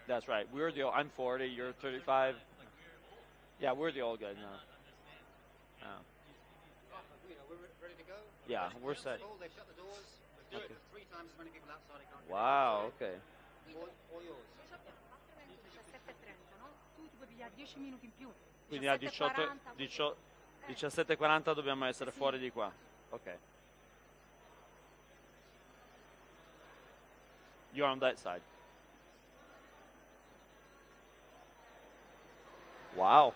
That's right. I'm 40, you're 35. Yeah, we're the old guys now. We're ready to go. Yeah, we're set. They shut the doors. We're doing it. 3 times as many people outside. I can't. Wow, okay. All yours. 17:30, no? Tu ti puoi pigliare 10 minuti in più. Quindi a 17:40 dobbiamo essere fuori di qua. Ok. You're on that side. Wow.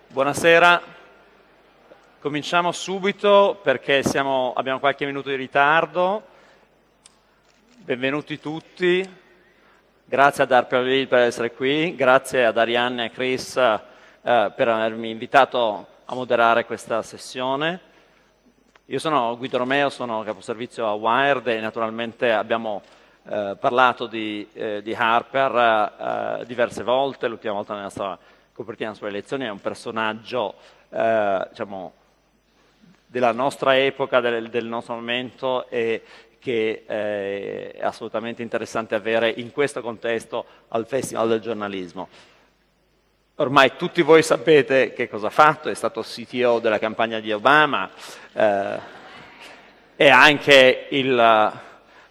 Buonasera, cominciamo subito perché abbiamo qualche minuto di ritardo. Benvenuti tutti, grazie ad Harper Reed per essere qui, grazie ad Arianne e a Chris per avermi invitato a moderare questa sessione. Io sono Guido Romeo, sono caposervizio a Wired e naturalmente abbiamo parlato di Harper diverse volte, l'ultima volta nella nostra copertina sulle elezioni. È un personaggio diciamo, della nostra epoca, del nostro momento, e che è assolutamente interessante avere in questo contesto al Festival del giornalismo. Ormai tutti voi sapete che cosa ha fatto, è stato CTO della campagna di Obama, è anche il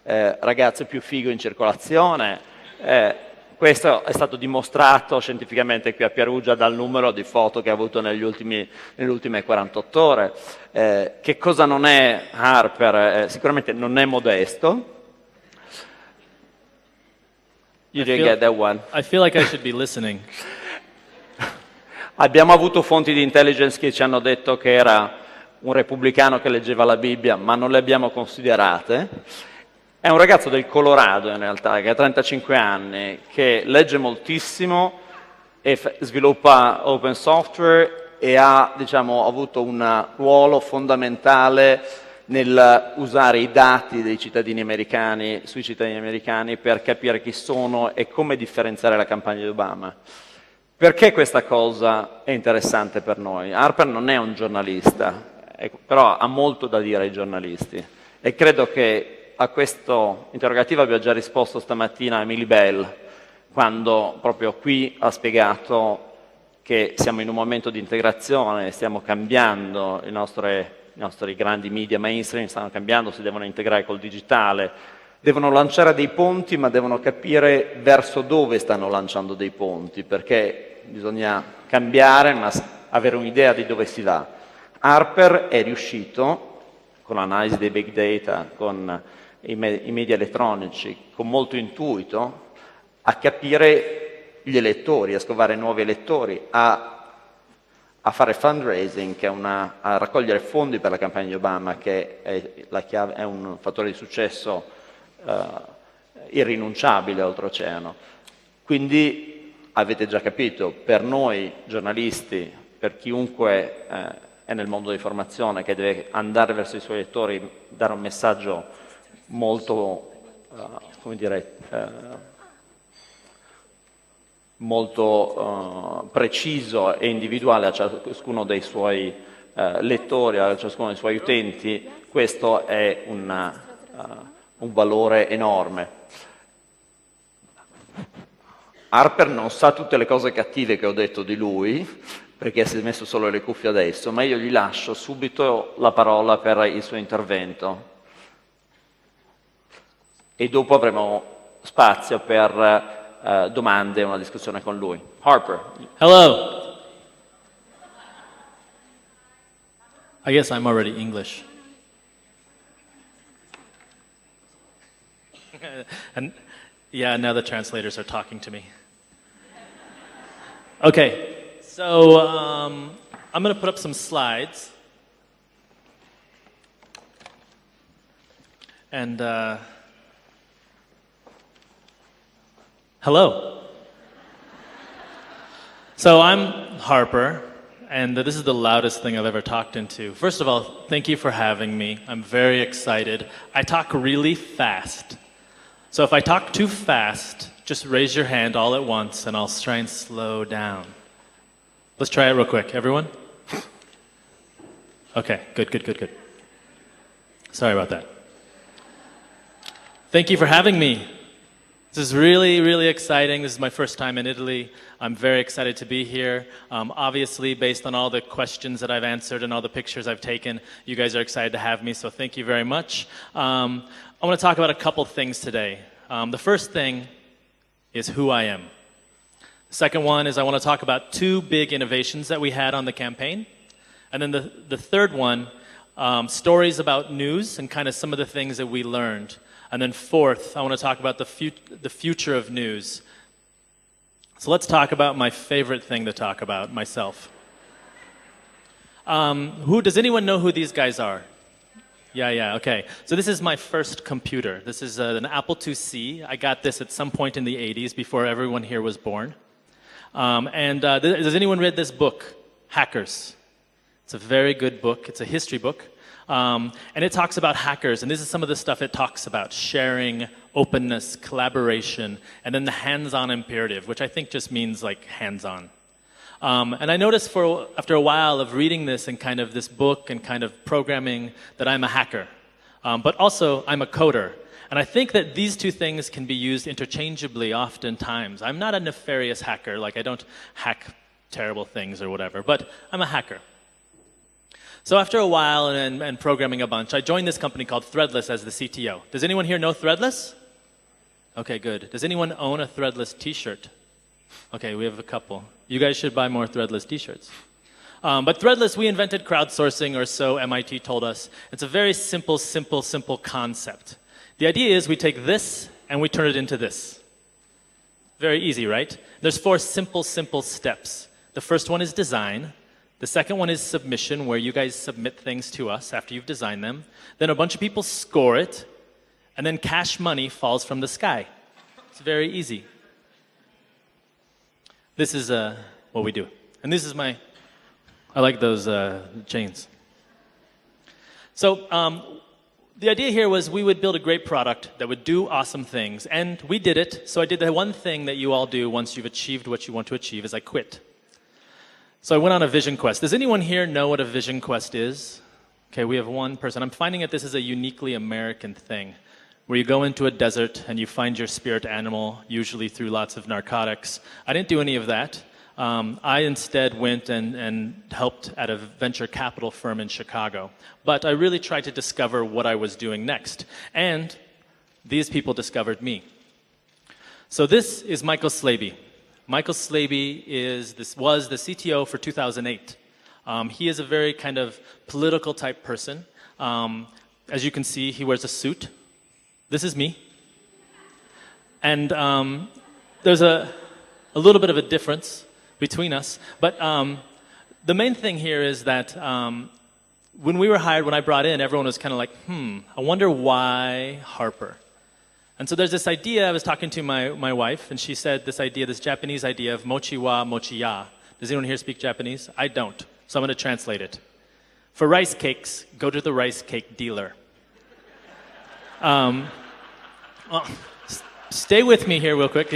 ragazzo più figo in circolazione. Questo è stato dimostrato scientificamente qui a Perugia dal numero di foto che ha avuto nelle ultime 48 ore. Che cosa non è Harper? Sicuramente non è modesto. You didn't get that one. I feel like I should be listening. Abbiamo avuto fonti di intelligence che ci hanno detto che era un repubblicano che leggeva la Bibbia, ma non le abbiamo considerate. È un ragazzo del Colorado in realtà, che ha 35 anni, che legge moltissimo e sviluppa open software e ha, diciamo, avuto un ruolo fondamentale nel usare i dati dei cittadini americani, sui cittadini americani, per capire chi sono e come differenziare la campagna di Obama. Perché questa cosa è interessante per noi? Harper non è un giornalista, però ha molto da dire ai giornalisti e credo che a questo interrogativo abbia già risposto stamattina Emily Bell, quando proprio qui ha spiegato che siamo in un momento di integrazione, stiamo cambiando, i nostri grandi media mainstream stanno cambiando, si devono integrare col digitale, devono lanciare dei ponti, ma devono capire verso dove stanno lanciando dei ponti, perché bisogna cambiare, ma avere un'idea di dove si va. Harper è riuscito, con l'analisi dei big data, con i media elettronici, con molto intuito, a capire gli elettori, a scovare nuovi elettori, a fare fundraising, che è a raccogliere fondi per la campagna di Obama, che è un fattore di successo irrinunciabile oltreoceano. Quindi avete già capito, per noi giornalisti, per chiunque è nel mondo dell'informazione, che deve andare verso i suoi lettori, dare un messaggio molto, come dire, molto preciso e individuale a ciascuno dei suoi lettori, a ciascuno dei suoi utenti, questo è un valore enorme. Harper non sa tutte le cose cattive che ho detto di lui, perché si è messo solo le cuffie adesso, ma io gli lascio subito la parola per il suo intervento. E dopo avremo spazio per domande e una discussione con lui. Harper. Hello. I guess I'm already English. And yeah, now the translators are talking to me. Okay, so I'm going to put up some slides. And hello. So I'm Harper, and this is the loudest thing I've ever talked into. First of all, thank you for having me. I'm very excited. I talk really fast. So if I talk too fast, just raise your hand all at once and I'll try and slow down. Let's try it real quick. Everyone? Okay, good. Sorry about that. Thank you for having me. This is really, really exciting. This is my first time in Italy. I'm very excited to be here. Obviously, based on all the questions that I've answered and all the pictures I've taken, you guys are excited to have me, so thank you very much. I want to talk about a couple things today. The first thing is who I am. The second one is I want to talk about two big innovations that we had on the campaign. And then the third one, stories about news and kind of some of the things that we learned. And then fourth, I want to talk about the future of news. So let's talk about my favorite thing to talk about, myself. Does anyone know who these guys are? Yeah, okay. So this is my first computer. This is an Apple IIc. I got this at some point in the 80s before everyone here was born. Does anyone read this book, Hackers? It's a very good book. It's a history book. And it talks about hackers, and this is some of the stuff it talks about: sharing, openness, collaboration, and then the hands-on imperative, which I think just means like hands-on. And I noticed after a while of reading this and kind of this book and kind of programming that I'm a hacker, but also I'm a coder. And I think that these two things can be used interchangeably oftentimes. I'm not a nefarious hacker, like I don't hack terrible things or whatever, but I'm a hacker. So after a while and programming a bunch, I joined this company called Threadless as the CTO. Does anyone here know Threadless? Okay, good. Does anyone own a Threadless t-shirt? Okay, we have a couple. You guys should buy more Threadless t-shirts. But Threadless, we invented crowdsourcing, or so MIT told us. It's a very simple concept. The idea is we take this and we turn it into this. Very easy, right? There's 4 simple steps. The first one is design. The second one is submission, where you guys submit things to us after you've designed them. Then a bunch of people score it, and then cash money falls from the sky. It's very easy. This is what we do. And this is I like those chains. So the idea here was we would build a great product that would do awesome things. And we did it. So I did the one thing that you all do once you've achieved what you want to achieve, is I quit. So I went on a vision quest. Does anyone here know what a vision quest is? Okay, we have one person. I'm finding that this is a uniquely American thing, where you go into a desert and you find your spirit animal, usually through lots of narcotics. I didn't do any of that. I instead went and helped at a venture capital firm in Chicago. But I really tried to discover what I was doing next. And these people discovered me. So this is Michael Slaby. Michael Slaby was the CTO for 2008. He is a very kind of political type person. As you can see, he wears a suit. This is me. And there's a little bit of a difference between us. But the main thing here is that when we were hired, when I brought in, everyone was kind of like, I wonder why Harper? And so there's this idea. I was talking to my wife, and she said this Japanese idea of mochi wa mochi ya. Does anyone here speak Japanese? I don't, so I'm going to translate it. For rice cakes, go to the rice cake dealer. Stay with me here real quick.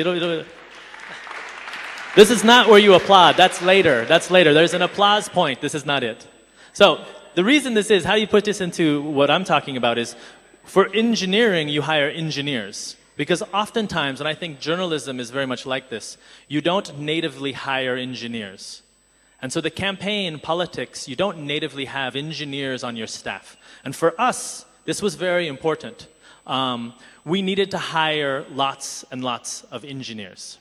This is not where you applaud. That's later. There's an applause point. This is not it. So the reason this is, how you put this into what I'm talking about is, for engineering, you hire engineers. Because oftentimes, and I think journalism is very much like this, you don't natively hire engineers. And so the campaign, politics, you don't natively have engineers on your staff. And for us, this was very important. We needed to hire lots and lots of engineers.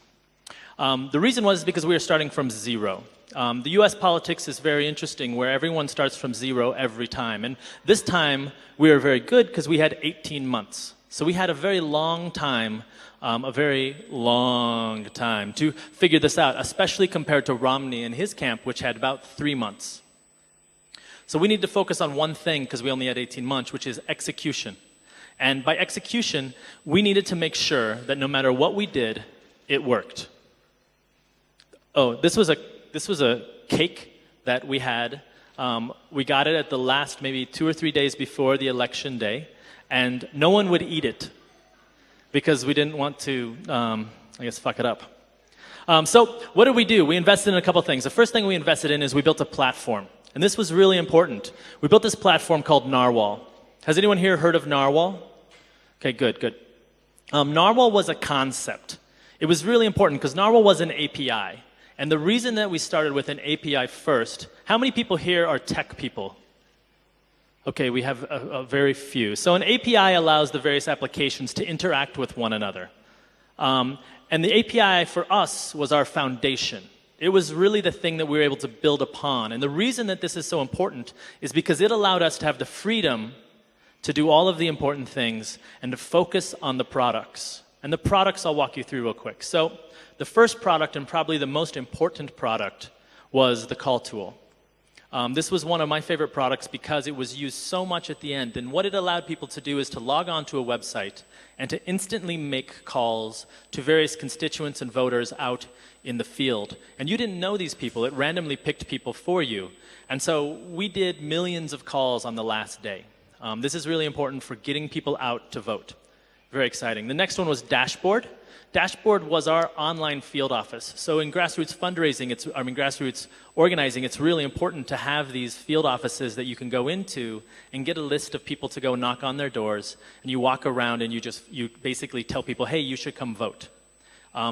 The reason was because we were starting from zero. The US politics is very interesting, where everyone starts from zero every time. And this time, we were very good because we had 18 months. So we had a very long time to figure this out, especially compared to Romney and his camp, which had about 3 months. So we need to focus on one thing because we only had 18 months, which is execution. And by execution, we needed to make sure that no matter what we did, it worked. Oh, this was a cake that we had. We got it at the last maybe 2 or 3 days before the election day, and no one would eat it. because we didn't want to, I guess, fuck it up. So what did we do? We invested in a couple things. The first thing we invested in is we built a platform. And this was really important. We built this platform called Narwhal. Has anyone here heard of Narwhal? Okay, good, good. Narwhal was a concept. It was really important because Narwhal was an API. And the reason that we started with an API first, how many people here are tech people? Okay, we have a very few. So an API allows the various applications to interact with one another. And the API for us was our foundation. It was really the thing that we were able to build upon. And the reason that this is so important is because it allowed us to have the freedom to do all of the important things and to focus on the products. And the products I'll walk you through real quick. So the first product, and probably the most important product, was the call tool. This was one of my favorite products because it was used so much at the end. And what it allowed people to do is to log on to a website and to instantly make calls to various constituents and voters out in the field. And you didn't know these people. It randomly picked people for you. And so we did millions of calls on the last day. This is really important for getting people out to vote. Very exciting. The next one was Dashboard. Dashboard was our online field office. So in grassroots fundraising, grassroots organizing, it's really important to have these field offices that you can go into and get a list of people to go knock on their doors, and you walk around and you basically tell people, hey, you should come vote.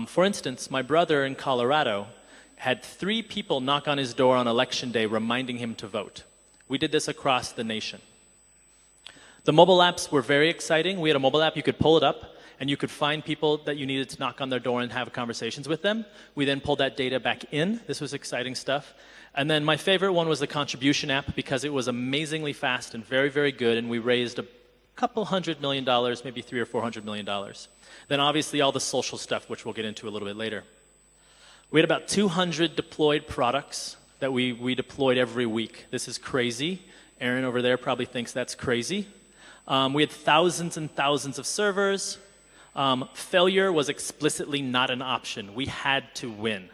For instance, my brother in Colorado had 3 people knock on his door on election day reminding him to vote. We did this across the nation. The mobile apps were very exciting. We had a mobile app, you could pull it up, and you could find people that you needed to knock on their door and have conversations with them. We then pulled that data back in. This was exciting stuff. And then my favorite one was the contribution app because it was amazingly fast and very, very good, and we raised a couple $100 million, maybe $300 or $400 million. Then obviously all the social stuff, which we'll get into a little bit later. We had about 200 deployed products that we deployed every week. This is crazy. Aaron over there probably thinks that's crazy. We had thousands and thousands of servers. Failure was explicitly not an option. We had to win.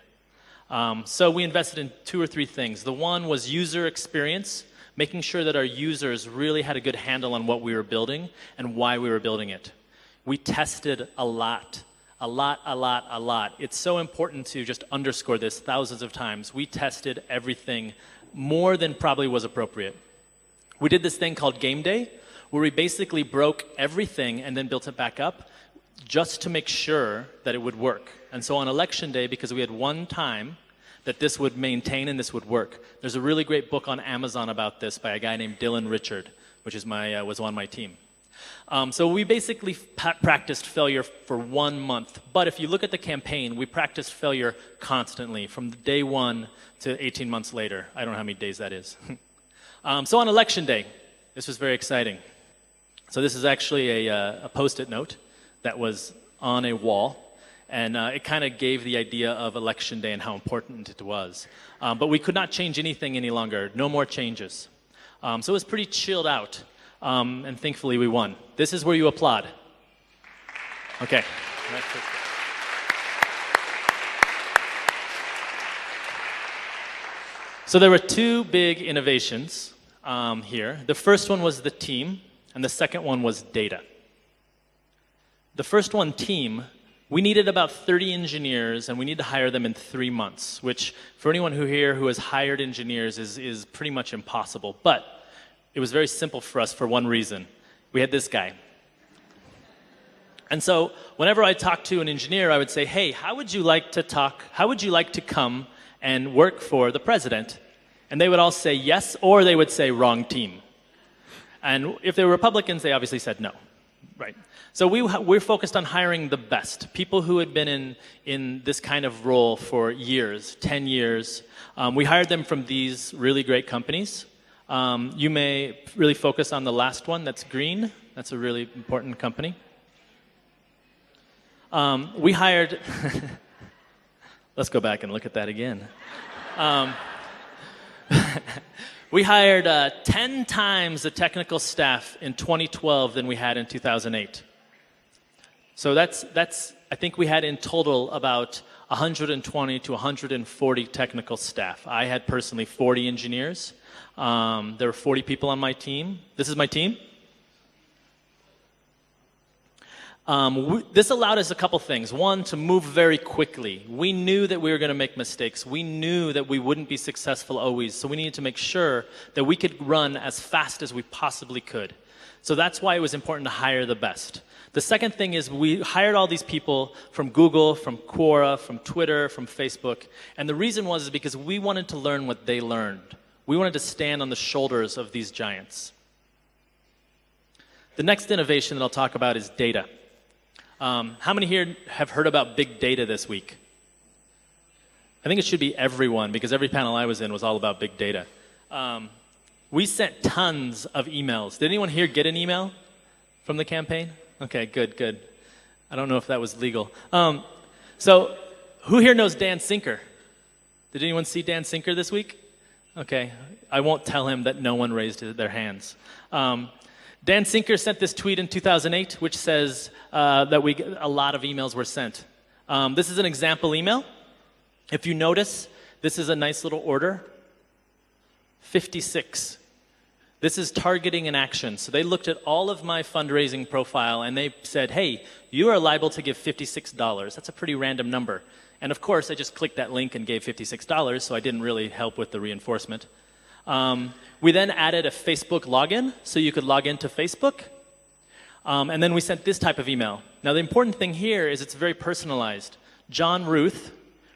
So we invested in 2 or 3 things. The one was user experience, making sure that our users really had a good handle on what we were building and why we were building it. We tested a lot. It's so important to just underscore this thousands of times. We tested everything more than probably was appropriate. We did this thing called Game Day, where we basically broke everything and then built it back up just to make sure that it would work. And so on election day, because we had one time that this would maintain and this would work, there's a really great book on Amazon about this by a guy named Dylan Richard, which is was on my team. So we basically practiced failure for 1 month. But if you look at the campaign, we practiced failure constantly from day 1 to 18 months later. I don't know how many days that is. So on election day, this was very exciting. So this is actually a post-it note that was on a wall. And it kind of gave the idea of election day and how important it was. But we could not change anything any longer. No more changes. So it was pretty chilled out. And thankfully we won. This is where you applaud. Okay. So there were 2 big innovations here. The first one was the team, and the second one was data. The first one, team, we needed about 30 engineers, and we need to hire them in 3 months, which for anyone who has hired engineers is pretty much impossible. But it was very simple for us for one reason. We had this guy. And so whenever I talked to an engineer, I would say, hey, how would you like to come and work for the president? And they would all say yes, or they would say wrong team. And if they were Republicans, they obviously said no. Right. So we're focused on hiring the best, people who had been in this kind of role for years, 10 years. We hired them from these really great companies. You may really focus on the last one, that's green. That's a really important company. We hired, let's go back and look at that again. We hired 10 times the technical staff in 2012 than we had in 2008. So I think we had in total about 120 to 140 technical staff. I had personally 40 engineers. There were 40 people on my team. This is my team. This allowed us a couple things. One, to move very quickly. We knew that we were going to make mistakes. We knew that we wouldn't be successful always, so we needed to make sure that we could run as fast as we possibly could. So that's why it was important to hire the best. The second thing is we hired all these people from Google, from Quora, from Twitter, from Facebook, and the reason was because we wanted to learn what they learned. We wanted to stand on the shoulders of these giants. The next innovation that I'll talk about is data. How many here have heard about big data this week? I think it should be everyone, because every panel I was in was all about big data. We sent tons of emails. Did anyone here get an email from the campaign? Okay, good, good. I don't know if that was legal. So who here knows Dan Sinker? Did anyone see Dan Sinker this week? Okay, I won't tell him that no one raised their hands. Dan Sinker sent this tweet in 2008, which says that a lot of emails were sent. This is an example email. If you notice, this is a nice little order. 56. This is targeting an action. So they looked at all of my fundraising profile and they said, hey, you are liable to give $56. That's a pretty random number. And of course, I just clicked that link and gave $56, so I didn't really help with the reinforcement. We then added a Facebook login, so you could log into Facebook. And then we sent this type of email. Now, the important thing here is it's very personalized. John Ruth,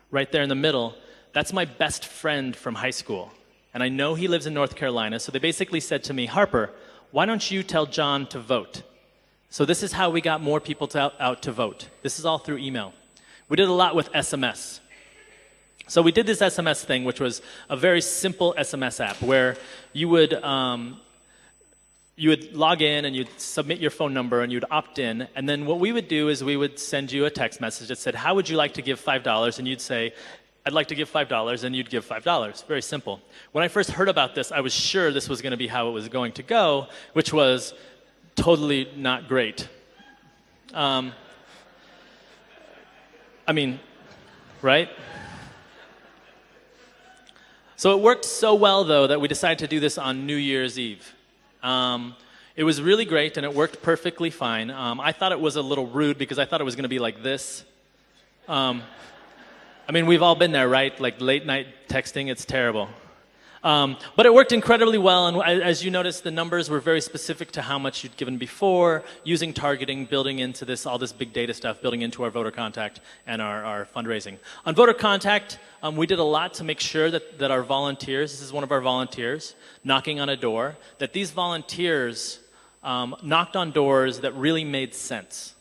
right there in the middle, that's my best friend from high school. And I know he lives in North Carolina, so they basically said to me, Harper, why don't you tell John to vote? So this is how we got more people out to vote. This is all through email. We did a lot with SMS. So we did this SMS thing, which was a very simple SMS app where you would log in and you'd submit your phone number and you'd opt in. And then what we would do is we would send you a text message that said, how would you like to give $5? And you'd say, I'd like to give $5, and you'd give $5. Very simple. When I first heard about this, I was sure this was going to be how it was going to go, which was totally not great. I mean, right? So it worked so well, though, that we decided to do this on New Year's Eve. It was really great, and it worked perfectly fine. I thought it was a little rude because I thought it was going to be like this. I mean, we've all been there, right? Like late-night texting, it's terrible. But it worked incredibly well, and as you noticed, the numbers were very specific to how much you'd given before, using targeting, building into this, all this big data stuff, building into our voter contact and our fundraising. On voter contact, we did a lot to make sure that our volunteers, this is one of our volunteers, knocking on a door, that these volunteers knocked on doors that really made sense.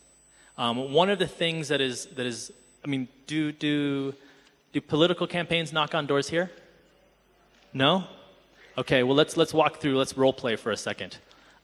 One of the things that is, I mean, do political campaigns knock on doors here? No? Okay, well, let's walk through, let's role play for a second.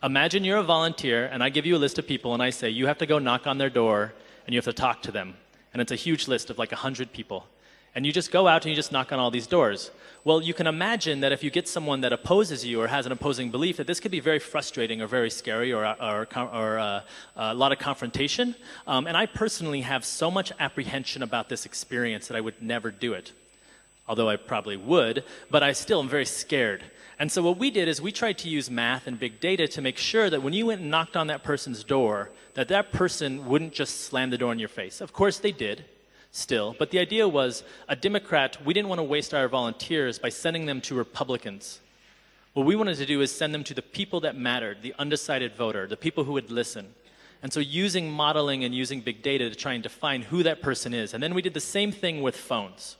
Imagine you're a volunteer, and I give you a list of people, and I say, you have to go knock on their door, and you have to talk to them. And it's a huge list of like 100 people. And you just go out and you just knock on all these doors. Well, you can imagine that if you get someone that opposes you or has an opposing belief, that this could be very frustrating or very scary or a lot of confrontation. And I personally have so much apprehension about this experience that I would never do it. Although I probably would, but I still am very scared. And so what we did is we tried to use math and big data to make sure that when you went and knocked on that person's door, that that person wouldn't just slam the door in your face. Of course they did, still, but the idea was a Democrat, we didn't want to waste our volunteers by sending them to Republicans. What we wanted to do is send them to the people that mattered, the undecided voter, the people who would listen. And so using modeling and using big data to try and define who that person is. And then we did the same thing with phones,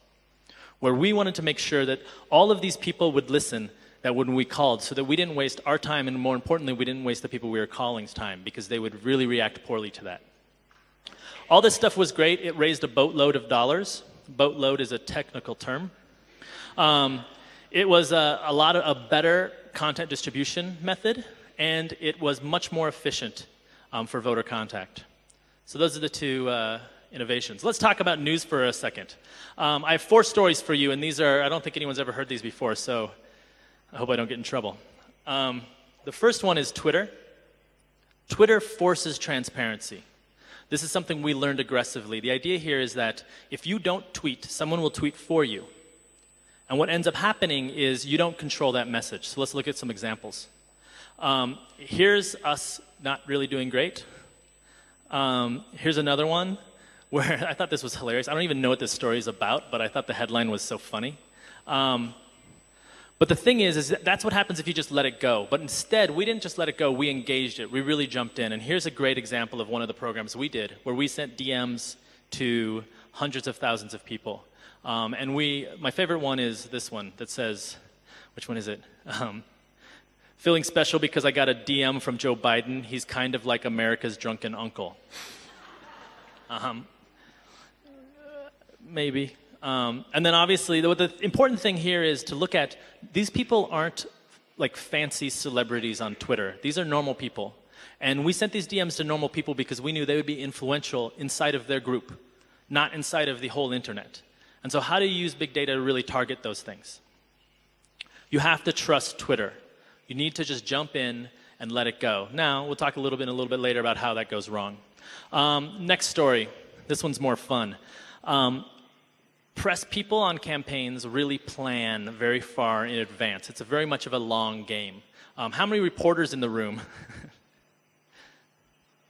where we wanted to make sure that all of these people would listen that when we called, so that we didn't waste our time, and more importantly, we didn't waste the people we were calling's time, because they would really react poorly to that. All this stuff was great. It raised a boatload of dollars. Boatload is a technical term. It was a better content distribution method, and it was much more efficient for voter contact. So those are the two innovations. Let's talk about news for a second. I have 4 stories for you, and these are, I don't think anyone's ever heard these before, so I hope I don't get in trouble. The first one is Twitter. Twitter forces transparency. This is something we learned aggressively. The idea here is that if you don't tweet, someone will tweet for you. And what ends up happening is you don't control that message. So let's look at some examples. Here's us not really doing great. Here's another one where I thought this was hilarious. I don't even know what this story is about, but I thought the headline was so funny. But the thing is that's what happens if you just let it go. But instead, we didn't just let it go, we engaged it. We really jumped in. And here's a great example of one of the programs we did, where we sent DMs to hundreds of thousands of people. My favorite one is this one that says, which one is it? Feeling special because I got a DM from Joe Biden. He's kind of like America's drunken uncle. Maybe. And then obviously, the important thing here is to look at, these people aren't like fancy celebrities on Twitter. These are normal people. And we sent these DMs to normal people because we knew they would be influential inside of their group, not inside of the whole internet. And so how do you use big data to really target those things? You have to trust Twitter. You need to just jump in and let it go. Now, we'll talk a little bit later about how that goes wrong. Next story. This one's more fun. Press people on campaigns really plan very far in advance. It's very much of a long game. How many reporters in the room?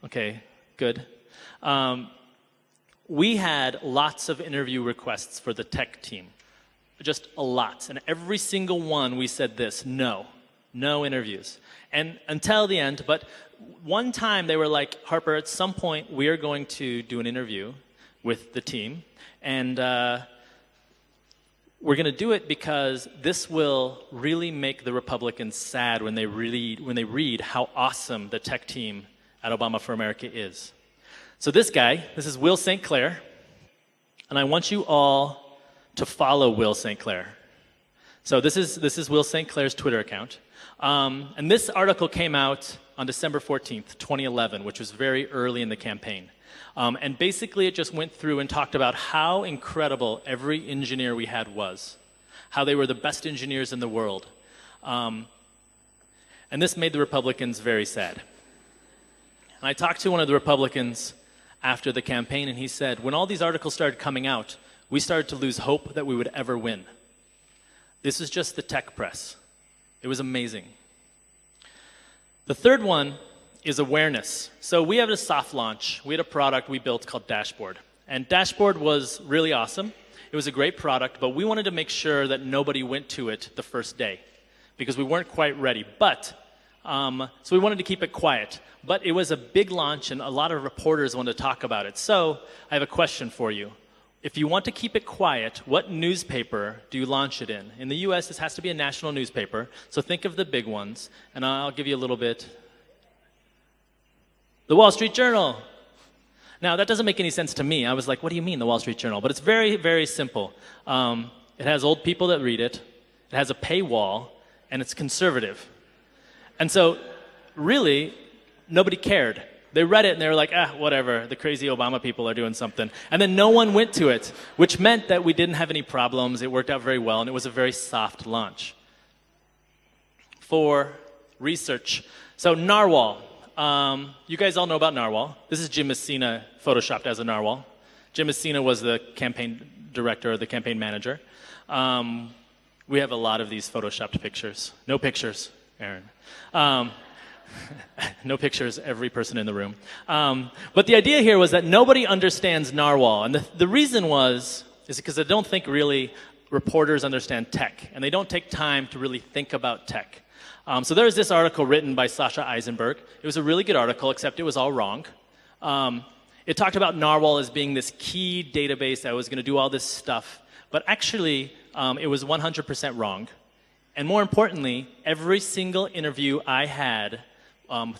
Okay, good. We had lots of interview requests for the tech team. Just a lot. And every single one we said this, no interviews. And until the end, but one time they were like, Harper, at some point we are going to do an interview with the team, and we're going to do it because this will really make the Republicans sad when they read how awesome the tech team at Obama for America is. So this is Will St. Clair, and I want you all to follow Will St. Clair. So this is Will St. Clair's Twitter account. And this article came out on December 14th, 2011, which was very early in the campaign. And basically it just went through and talked about how incredible every engineer we had was, how they were the best engineers in the world. And this made the Republicans very sad. And I talked to one of the Republicans after the campaign, and he said, when all these articles started coming out, we started to lose hope that we would ever win. This is just the tech press. It was amazing. The third one is awareness. So we have a soft launch. We had a product we built called Dashboard. And Dashboard was really awesome. It was a great product, but we wanted to make sure that nobody went to it the first day because we weren't quite ready. So we wanted to keep it quiet. But it was a big launch, and a lot of reporters wanted to talk about it. So I have a question for you. If you want to keep it quiet, what newspaper do you launch it in? In the US, this has to be a national newspaper. So think of the big ones, and I'll give you a little bit. The Wall Street Journal. Now, that doesn't make any sense to me. I was like, what do you mean, the Wall Street Journal? But it's very, very simple. It has old people that read it. It has a paywall, and it's conservative. And so, really, nobody cared. They read it, and they were like, whatever, the crazy Obama people are doing something. And then no one went to it, which meant that we didn't have any problems. It worked out very well, and it was a very soft launch. For research. So Narwhal. You guys all know about Narwhal. This is Jim Messina photoshopped as a Narwhal. Jim Messina was the campaign director or the campaign manager. We have a lot of these photoshopped pictures. No pictures, Aaron. No pictures, every person in the room. But the idea here was that nobody understands Narwhal. And the reason is because I don't think really reporters understand tech. And they don't take time to really think about tech. So there was this article written by Sasha Eisenberg. It was a really good article, except it was all wrong. It talked about Narwhal as being this key database that was going to do all this stuff. But actually, it was 100% wrong. And more importantly, every single interview I had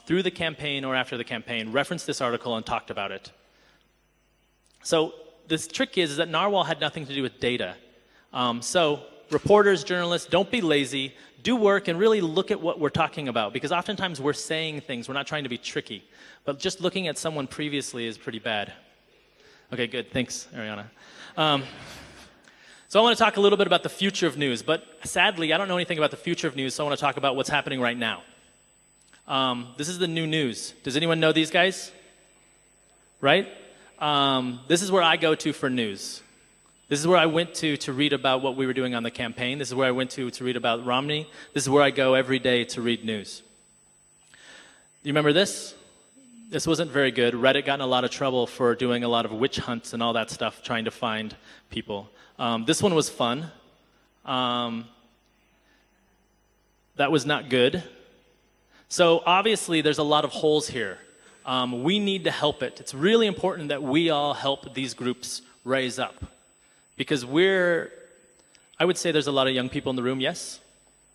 through the campaign or after the campaign referenced this article and talked about it. So this trick is that Narwhal had nothing to do with data. So reporters, journalists, don't be lazy. Do work and really look at what we're talking about, because oftentimes we're saying things. We're not trying to be tricky. But just looking at someone previously is pretty bad. Okay, good. Thanks, Ariana. So I want to talk a little bit about the future of news, but sadly, I don't know anything about the future of news, so I want to talk about what's happening right now. This is the new news. Does anyone know these guys? Right? This is where I go to for news. This is where I went to read about what we were doing on the campaign. This is where I went to read about Romney. This is where I go every day to read news. You remember this? This wasn't very good. Reddit got in a lot of trouble for doing a lot of witch hunts and all that stuff, trying to find people. This one was fun. That was not good. So obviously there's a lot of holes here. We need to help it. It's really important that we all help these groups raise up. Because I would say there's a lot of young people in the room, yes?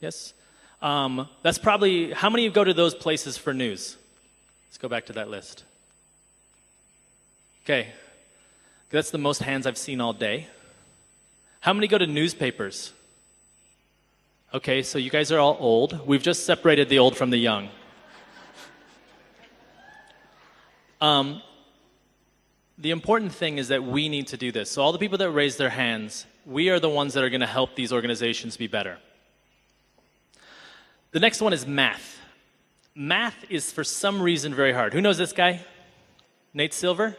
Yes? That's probably, how many of you go to those places for news? Let's go back to that list. Okay, that's the most hands I've seen all day. How many go to newspapers? Okay, so you guys are all old. We've just separated the old from the young. The important thing is that we need to do this. So all the people that raise their hands, we are the ones that are going to help these organizations be better. The next one is math. Math is for some reason very hard. Who knows this guy? Nate Silver?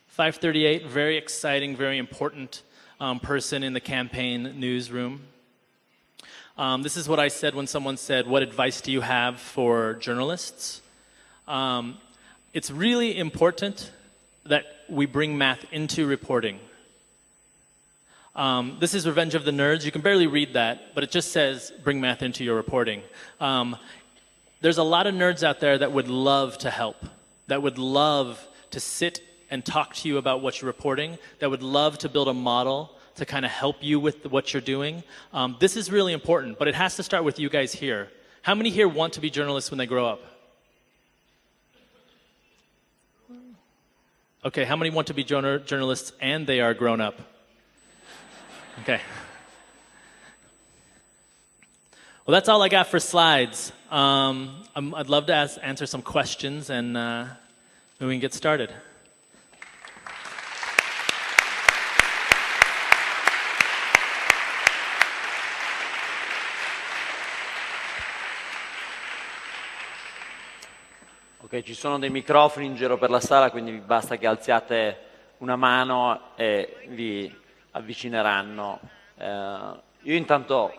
538, very exciting, very important person in the campaign newsroom. This is what I said when someone said, what advice do you have for journalists? It's really important that we bring math into reporting. This is Revenge of the Nerds. You can barely read that, but it just says, bring math into your reporting. There's a lot of nerds out there that would love to help, that would love to sit and talk to you about what you're reporting, that would love to build a model to kind of help you with what you're doing. This is really important, but it has to start with you guys here. How many here want to be journalists when they grow up? Okay, how many want to be journalists and they are grown up? Okay. Well, that's all I got for slides. I'd love to answer some questions, and maybe we can get started. Ok, ci sono dei microfoni in giro per la sala, quindi basta che alziate una mano e vi avvicineranno. Io intanto,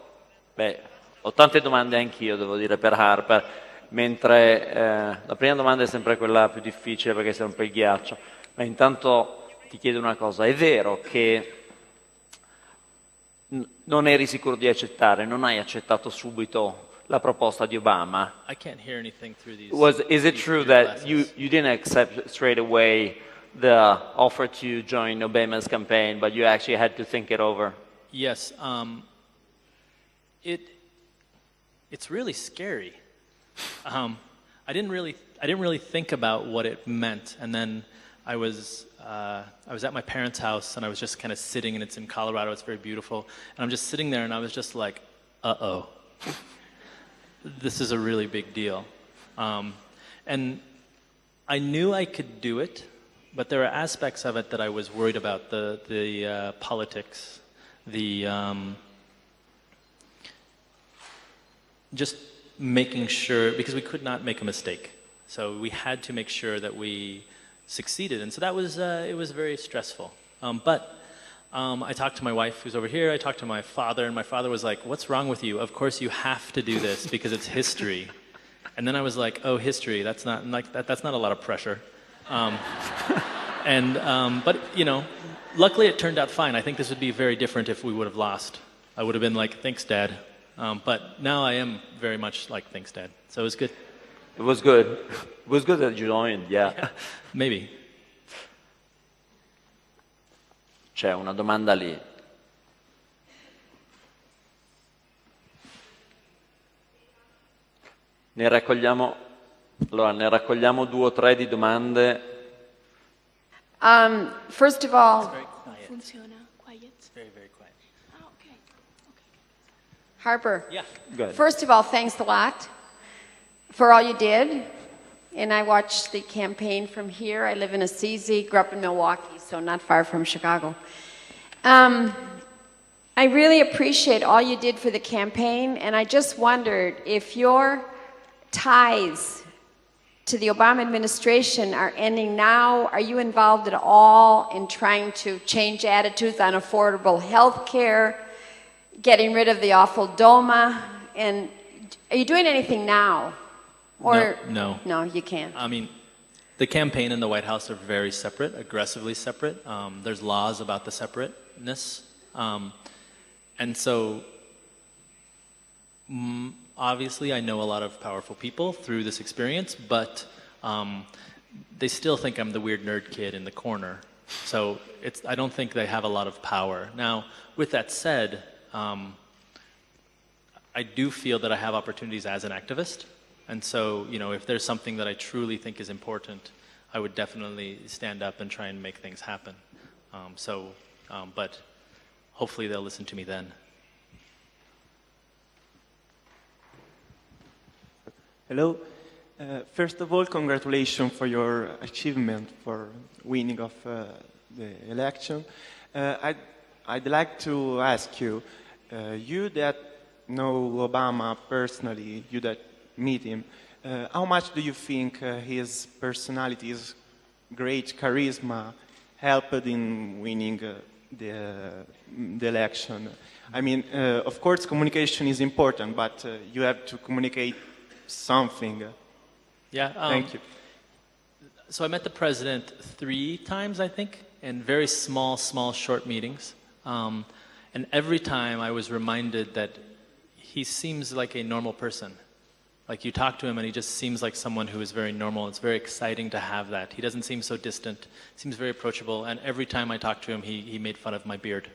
ho tante domande anch'io, devo dire, per Harper, mentre la prima domanda è sempre quella più difficile perché si rompe il ghiaccio. Ma intanto ti chiedo una cosa, è vero che non eri sicuro di accettare, non hai accettato subito la proposta di Obama? I can't hear anything through these. Is it true that you didn't accept straight away the offer to join Obama's campaign, but you actually had to think it over? Yes. It's really scary. I didn't really think about what it meant, and then I was at my parents' house, and I was just kind of sitting, and it's in Colorado. It's very beautiful, and I'm just sitting there, and I was just like, uh-oh. This is a really big deal. And I knew I could do it, but there were aspects of it that I was worried about, the politics, just making sure, because we could not make a mistake. So we had to make sure that we succeeded. And so that was, it was very stressful. But I talked to my wife, who's over here. I talked to my father, and my father was like, what's wrong with you? Of course you have to do this because it's history. And then I was like, oh, history, that's not a lot of pressure. But, you know, luckily it turned out fine. I think this would be very different if we would have lost. I would have been like, thanks, Dad. But now I am very much like, thanks, Dad. So it was good. It was good. It was good that you joined, yeah. Maybe. C'è una domanda lì. Ne raccogliamo 2 o 3 di domande. First of all, Funciona. Quiet. Very, very quiet. Oh, okay. Harper, Yeah. Go ahead. first of all, thanks a lot for all you did. And I watched the campaign from here. I live in Assisi, grew up in Milwaukee, so not far from Chicago. I really appreciate all you did for the campaign, and I just wondered if your ties to the Obama administration are ending now. Are you involved at all in trying to change attitudes on affordable health care, getting rid of the awful DOMA? And are you doing anything now? Or No. No, you can't. I mean, The campaign and the White House are very separate, aggressively separate. There's laws about the separateness. And so, obviously, I know a lot of powerful people through this experience, but they still think I'm the weird nerd kid in the corner. So I don't think they have a lot of power. Now, with that said, I do feel that I have opportunities as an activist. And so, you know, if there's something that I truly think is important, I would definitely stand up and try and make things happen. But hopefully they'll listen to me then. Hello. First of all, congratulations for your achievement for winning of the election. I'd like to ask you, you that know Obama personally, you that meet him, how much do you think his personality, his great charisma helped in winning the election? I mean, of course, communication is important, but you have to communicate something. Yeah. Thank you. So I met the president 3 times, I think, in very small, short meetings. And every time I was reminded that he seems like a normal person. Like you talk to him and he just seems like someone who is very normal. It's very exciting to have that. He doesn't seem so distant, seems very approachable. And every time I talk to him, he made fun of my beard.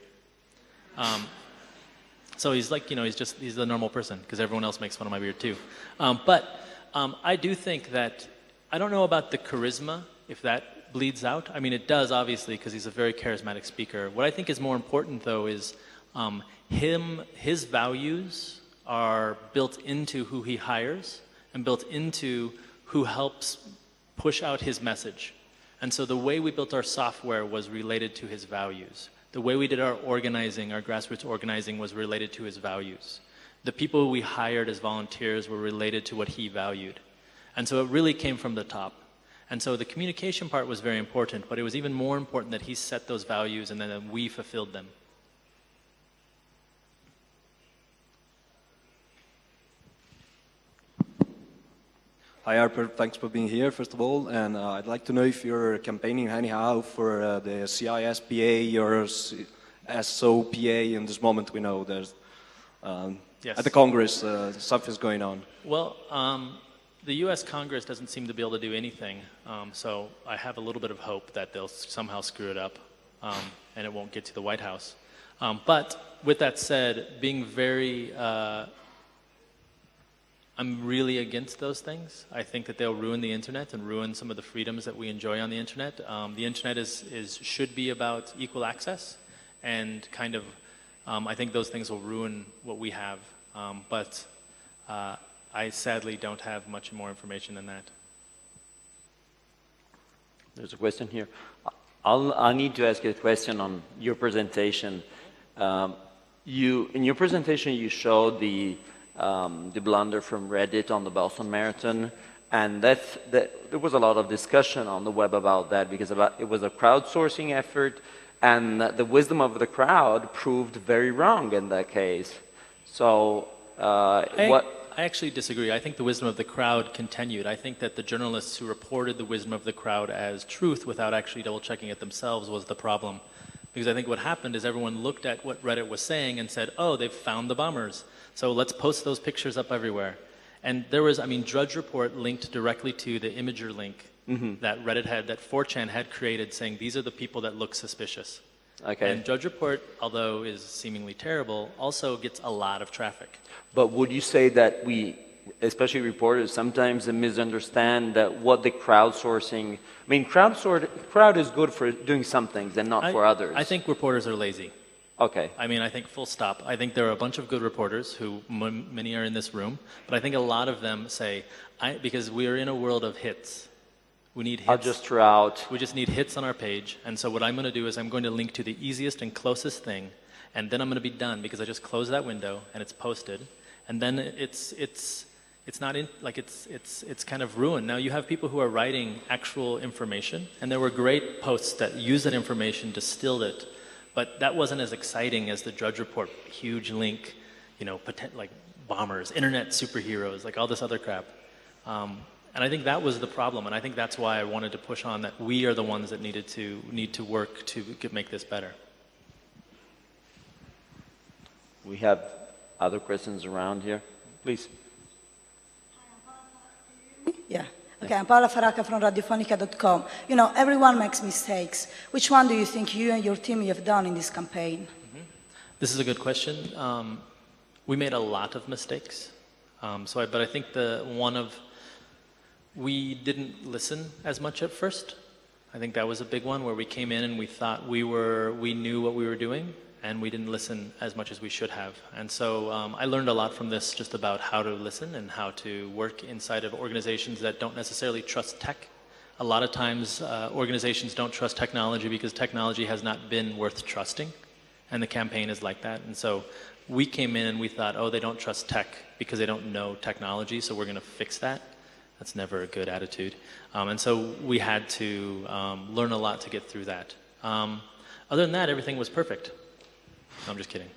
So he's like, you know, he's a normal person because everyone else makes fun of my beard too. But I do think that, I don't know about the charisma, if that bleeds out. I mean, it does obviously because he's a very charismatic speaker. What I think is more important though is his values are built into who he hires and built into who helps push out his message. And so the way we built our software was related to his values. The way we did our organizing, our grassroots organizing, was related to his values. The people we hired as volunteers were related to what he valued. And so it really came from the top. And so the communication part was very important, but it was even more important that he set those values and then that we fulfilled them. Hi Harper, thanks for being here first of all, and I'd like to know if you're campaigning anyhow for the CISPA or SOPA. In this moment we know there's, Yes. at the Congress, something's going on. Well, the US Congress doesn't seem to be able to do anything, so I have a little bit of hope that they'll somehow screw it up and it won't get to the White House. But with that said, being very I'm really against those things. I think that they'll ruin the internet and ruin some of the freedoms that we enjoy on the internet. The internet should be about equal access, and kind of, I think those things will ruin what we have. But I sadly don't have much more information than that. There's a question here. I'll need to ask you a question on your presentation. In your presentation, you showed the blunder from Reddit on the Boston Marathon, and there was a lot of discussion on the web about that because it was a crowdsourcing effort, and the wisdom of the crowd proved very wrong in that case. So, I actually disagree. I think the wisdom of the crowd continued. I think that the journalists who reported the wisdom of the crowd as truth without actually double-checking it themselves was the problem. Because I think what happened is everyone looked at what Reddit was saying and said, oh, they've found the bombers, so let's post those pictures up everywhere. And there was, Drudge Report linked directly to the Imager link that Reddit had, that 4chan had created, saying these are the people that look suspicious. okay. And Drudge Report, although is seemingly terrible, also gets a lot of traffic. But would you say that we, especially reporters, sometimes misunderstand that what the crowdsourcing, crowd is good for doing some things and not for others. I think reporters are lazy. Okay. I think full stop. I think there are a bunch of good reporters who, many are in this room, but I think a lot of them say, because we are in a world of hits. We need hits. I'll just throw out. We just need hits on our page. And so what I'm going to do is I'm going to link to the easiest and closest thing, and then I'm going to be done because I just close that window and it's posted. And then it's not in, like it's kind of ruined. Now you have people who are writing actual information, and there were great posts that used that information, distilled it, but that wasn't as exciting as the Drudge Report huge link, like bombers, internet superheroes, like all this other crap. And I think that was the problem, and I think that's why I wanted to push on that we are the ones that need to work to make this better. We have other questions around here. Please. Yeah. Okay, I'm Paola Faraca from Radiofonica.com. You know, everyone makes mistakes. Which one do you think you and your team have done in this campaign? This is a good question. We made a lot of mistakes. But I think we didn't listen as much at first. I think that was a big one where we came in and we thought we knew what we were doing, and we didn't listen as much as we should have. And so I learned a lot from this just about how to listen and how to work inside of organizations that don't necessarily trust tech. A lot of times organizations don't trust technology because technology has not been worth trusting, and the campaign is like that. And so we came in and we thought, oh, they don't trust tech because they don't know technology, so we're going to fix that. That's never a good attitude. And so we had to learn a lot to get through that. Other than that, everything was perfect. No, I'm just kidding.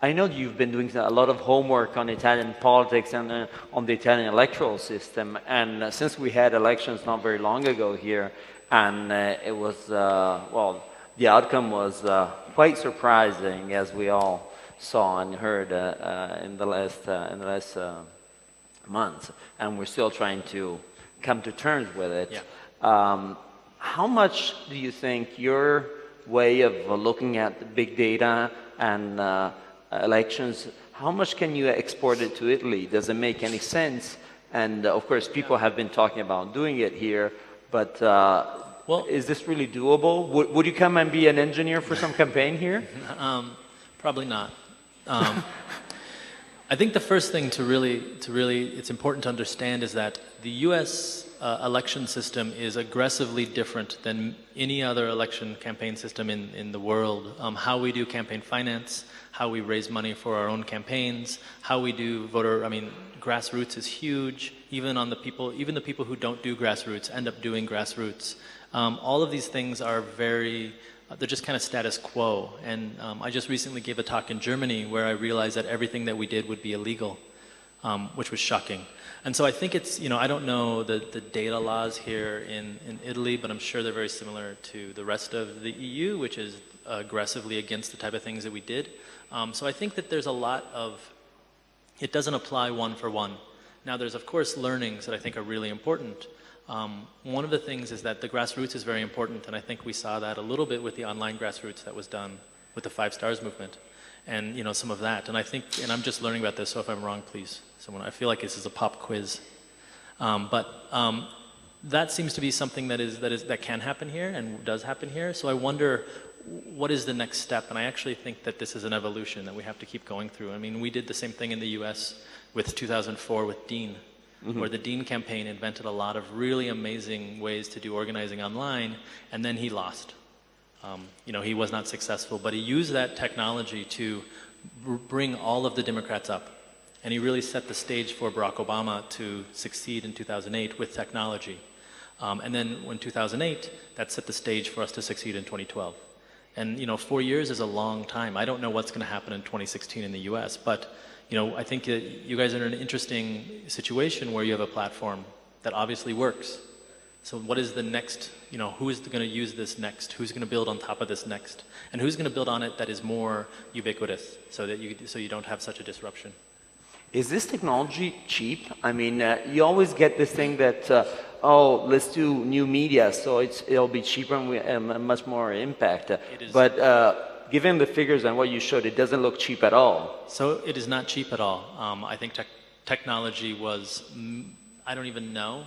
I know you've been doing a lot of homework on Italian politics and on the Italian electoral system. And since we had elections not very long ago here, and it was, well, the outcome was quite surprising, as we all saw and heard in the last months. And we're still trying to come to terms with it. Yeah. How much do you think your way of looking at the big data and elections, how much can you export it to Italy? Does it make any sense? And of course, people have been talking about doing it here, but well, is this really doable? Would you come and be an engineer for some campaign here? Probably not. I think the first thing to really, it's important to understand is that the U.S. Election system is aggressively different than any other election campaign system in the world. How we do campaign finance, how we raise money for our own campaigns, how we do grassroots is huge. Even the people who don't do grassroots end up doing grassroots. All of these things are they're just kind of status quo. And I just recently gave a talk in Germany where I realized that everything that we did would be illegal, which was shocking. And so I think it's, I don't know the data laws here in Italy, but I'm sure they're very similar to the rest of the EU, which is aggressively against the type of things that we did. So I think that there's a lot it doesn't apply one for one. Now there's of course learnings that I think are really important. One of the things is that the grassroots is very important, and I think we saw that a little bit with the online grassroots that was done with the 5 Stars movement, and some of that. And I think, and I'm just learning about this, so if I'm wrong, please, someone. I feel like this is a pop quiz, but that seems to be something that can happen here and does happen here. So I wonder, what is the next step? And I actually think that this is an evolution that we have to keep going through. I mean, we did the same thing in the U.S. with 2004 with Dean. Mm-hmm. Where the Dean campaign invented a lot of really amazing ways to do organizing online, and then he lost. He was not successful, but he used that technology to bring all of the Democrats up. And he really set the stage for Barack Obama to succeed in 2008 with technology. And then in 2008, that set the stage for us to succeed in 2012. And 4 years is a long time. I don't know what's going to happen in 2016 in the US, but I think that you guys are in an interesting situation where you have a platform that obviously works. So what is the next, who is going to use this next? Who's going to build on top of this next? And who's going to build on it that is more ubiquitous so that you don't have such a disruption? Is this technology cheap? I mean, you always get this thing that, let's do new media, so it'll be cheaper and much more impact. It is. But given the figures and what you showed, it doesn't look cheap at all. So it is not cheap at all. I think technology was, I don't even know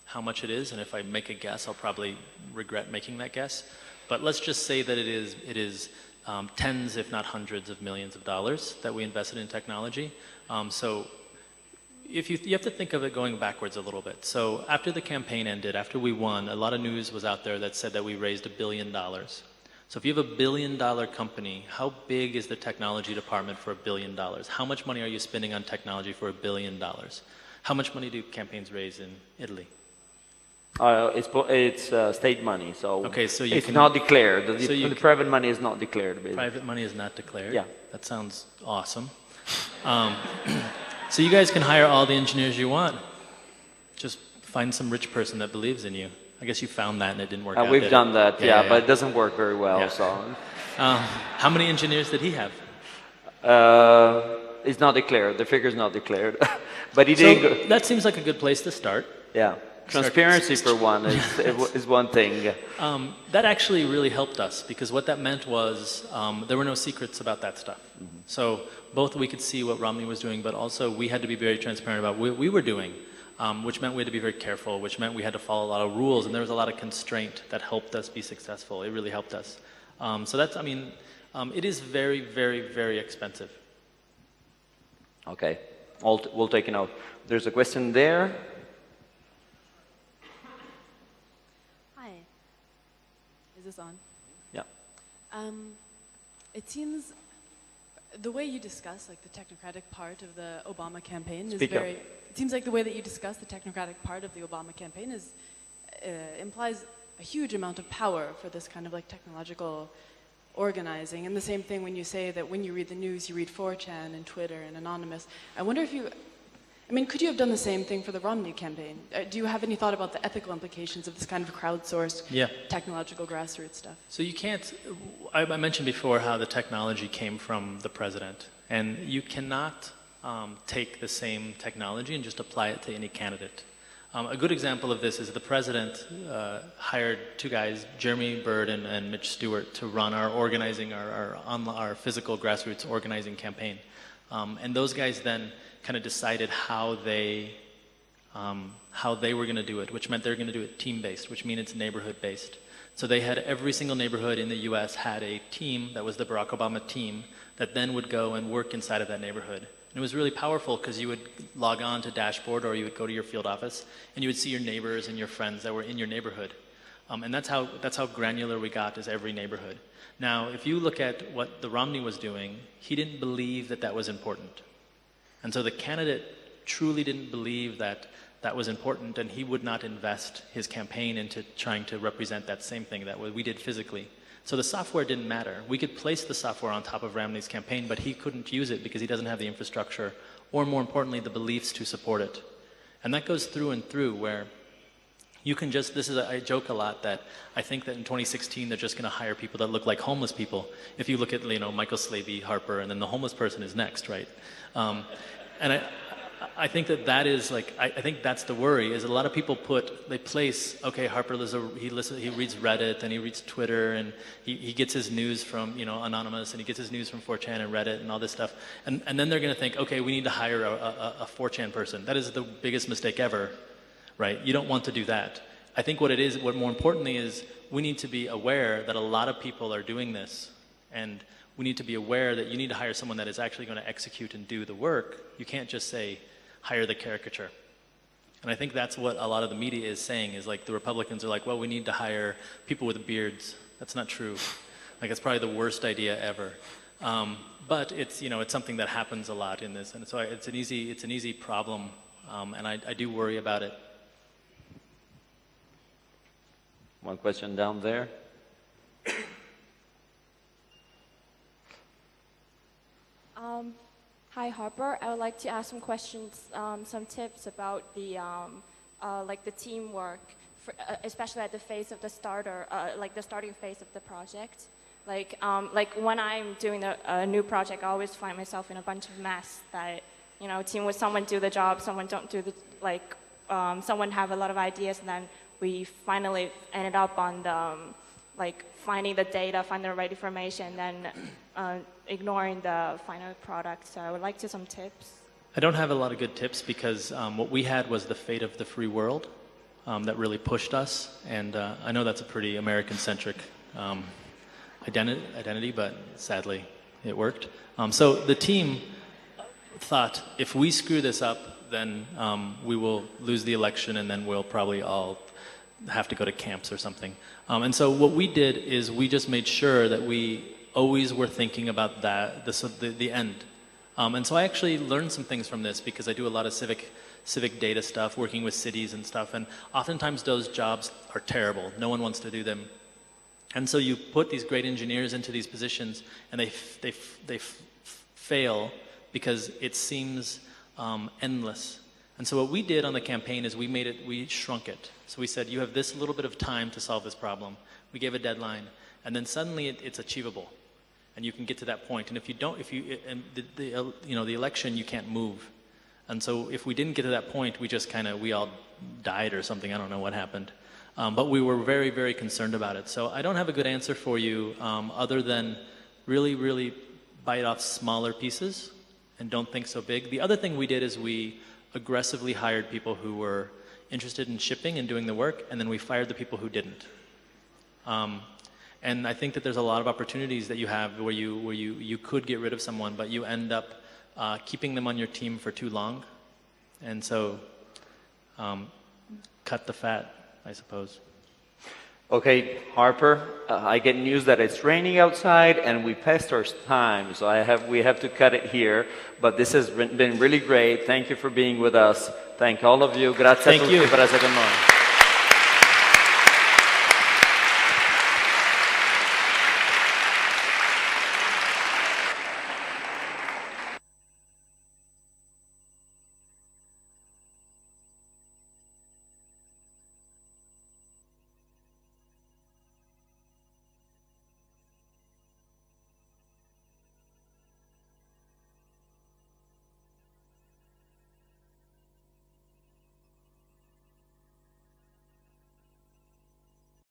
how much it is, and if I make a guess, I'll probably regret making that guess. But let's just say that it is tens, if not hundreds of millions of dollars that we invested in technology. So if you have to think of it going backwards a little bit. So after the campaign ended, after we won, a lot of news was out there that said that we raised $1 billion. So if you have $1 billion company, how big is the technology department for $1 billion? How much money are you spending on technology for $1 billion? How much money do campaigns raise in Italy? It's state money, so, Okay, so you it's can- not declared. so you The can- private money is not declared, basically. Private money is not declared. Yeah. That sounds awesome. So you guys can hire all the engineers you want. Just find some rich person that believes in you. I guess you found that and it didn't work out. We've did done it? that, yeah, but it doesn't work very well. Yeah. So How many engineers did he have? it's not declared. The figure's not declared, but he So didn't. Go, that seems like a good place to start. yeah, transparency for one is one thing. That actually really helped us because what that meant was there were no secrets about that stuff. So both we could see what Romney was doing, but also we had to be very transparent about what we were doing, which meant we had to be very careful, which meant we had to follow a lot of rules, and there was a lot of constraint that helped us be successful. It really helped us. So that's, I mean, it is very, very, very expensive. Okay, we'll take a note. There's a question there. Hi. Is this on? Yeah. It seems the way you discuss like the technocratic part of the Obama campaign is Speak up. very. It seems like the way that you discuss the technocratic part of the Obama campaign is implies a huge amount of power for this kind of like technological organizing. And the same thing when you say that when you read the news, you read 4chan and Twitter and Anonymous. I wonder if you. I mean, could you have done the same thing for the Romney campaign? Do you have any thought about the ethical implications of this kind of crowdsourced technological grassroots stuff? So you can't, I mentioned before how the technology came from the president, and you cannot take the same technology and just apply it to any candidate. A good example of this is the president hired two guys, Jeremy Bird and Mitch Stewart, to run our organizing, our physical grassroots organizing campaign. And those guys then kind of decided how they were going to do it, which meant they were going to do it team-based, which means it's neighborhood-based. So they had every single neighborhood in the U.S. had a team that was the Barack Obama team that then would go and work inside of that neighborhood. And it was really powerful because you would log on to Dashboard or you would go to your field office and you would see your neighbors and your friends that were in your neighborhood. And that's how granular we got as every neighborhood. Now, if you look at what the Romney was doing, he didn't believe that that was important. And so the candidate truly didn't believe that that was important, and he would not invest his campaign into trying to represent that same thing that we did physically. So the software didn't matter. We could place the software on top of Romney's campaign, but he couldn't use it because he doesn't have the infrastructure, or more importantly, the beliefs to support it. And that goes through and through where you can just, I joke a lot that I think that in 2016 they're just going to hire people that look like homeless people. If you look at, Michael Slavey, Harper, and then the homeless person is next, right? And I think that is like, I think that's the worry, is a lot of people place, okay, Harper, he reads Reddit and he reads Twitter and he gets his news from, Anonymous, and he gets his news from 4chan and Reddit and all this stuff. And then they're going to think, okay, we need to hire a 4chan person. That is the biggest mistake ever, right? You don't want to do that. I think what more importantly is we need to be aware that a lot of people are doing this, and we need to be aware that you need to hire someone that is actually going to execute and do the work. You can't just say, hire the caricature. And I think that's what a lot of the media is saying, is like the Republicans are like, well, we need to hire people with beards. That's not true. Like, it's probably the worst idea ever. But it's, it's something that happens a lot in this. And so it's an easy problem, and I do worry about it. One question down there. Hi, Harper. I would like to ask some questions, some tips about the the teamwork, especially at the phase of the the starting phase of the project. Like when I'm doing a new project, I always find myself in a bunch of mess. That team with someone do the job, someone don't do the someone have a lot of ideas, and then we finally ended up on the finding the data, finding the right information, then ignoring the final product. So I would like some tips. I don't have a lot of good tips because what we had was the fate of the free world that really pushed us. And I know that's a pretty American-centric identity, but sadly it worked. So the team thought, if we screw this up, then we will lose the election, and then we'll probably all have to go to camps or something. And so what we did is we just made sure that we always were thinking about the end. And so I actually learned some things from this because I do a lot of civic data stuff, working with cities and stuff, and oftentimes those jobs are terrible. No one wants to do them. And so you put these great engineers into these positions, and they fail because it seems endless. And so what we did on the campaign is we shrunk it. So we said, you have this little bit of time to solve this problem. We gave a deadline, and then suddenly it's achievable, and you can get to that point. And if you don't, the election, you can't move. And so if we didn't get to that point, we all died or something. I don't know what happened. But we were very, very concerned about it. So I don't have a good answer for you other than really, really bite off smaller pieces and don't think so big. The other thing we did is we aggressively hired people who were interested in shipping and doing the work, and then we fired the people who didn't. And I think that there's a lot of opportunities that you have where you could get rid of someone, but you end up keeping them on your team for too long. And so cut the fat, I suppose. Okay, Harper, I get news that it's raining outside and we passed our time, so we have to cut it here. But this has been really great. Thank you for being with us. Thank all of you. Grazie a tutti per essere con noi.